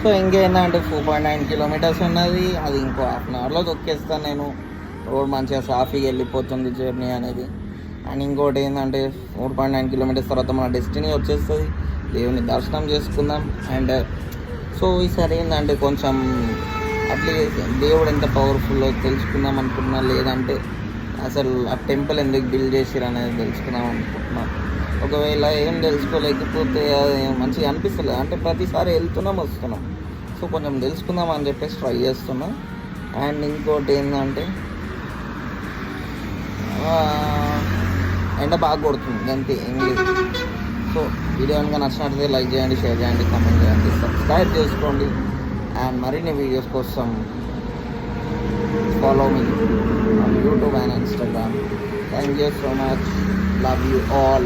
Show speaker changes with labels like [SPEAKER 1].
[SPEAKER 1] So ఇంకేందంటే 4.9 kilometres ఉన్నది, అది ఇంకో హాఫ్ అన్ అవర్లో తొక్కేస్తాను నేను. రోడ్ మంచిగా సాఫీగా వెళ్ళిపోతుంది జర్నీ అనేది. అండ్ ఇంకోటి ఏంటంటే 4.9 కిలోమీటర్స్ తర్వాత మన డెస్టినీ వచ్చేస్తుంది, దేవుని దర్శనం చేసుకుందాం. అండ్ సో ఈసారి ఏంటంటే కొంచెం అట్లీస్ట్ దేవుడు ఎంత పవర్ఫుల్లో తెలుసుకుందాం అనుకుంటున్నా, లేదంటే అసలు ఆ టెంపుల్ ఎందుకు బిల్డ్ చేసిరు అనేది తెలుసుకుందాం అనుకుంటున్నాం. ఒకవేళ ఏం తెలుసుకోలేకపోతే అది మంచిగా అనిపిస్తలేదు, అంటే ప్రతిసారి వెళ్తున్నాం వస్తున్నాం. సో కొంచెం తెలుసుకుందాం అని చెప్పేసి ట్రై చేస్తున్నాం. అండ్ ఇంకోటి ఏంటంటే ఎండ బాగా కొడుతుంది అంతే, ఏం లేదు. సో వీడియో కనుక నచ్చినట్లయితే లైక్ చేయండి, షేర్ చేయండి, కామెంట్ చేయండి, సబ్స్క్రైబ్ చేసుకోండి. అండ్ మరిన్ని వీడియోస్ కోసం follow me on YouTube and Instagram. Thank you so much. Love you all.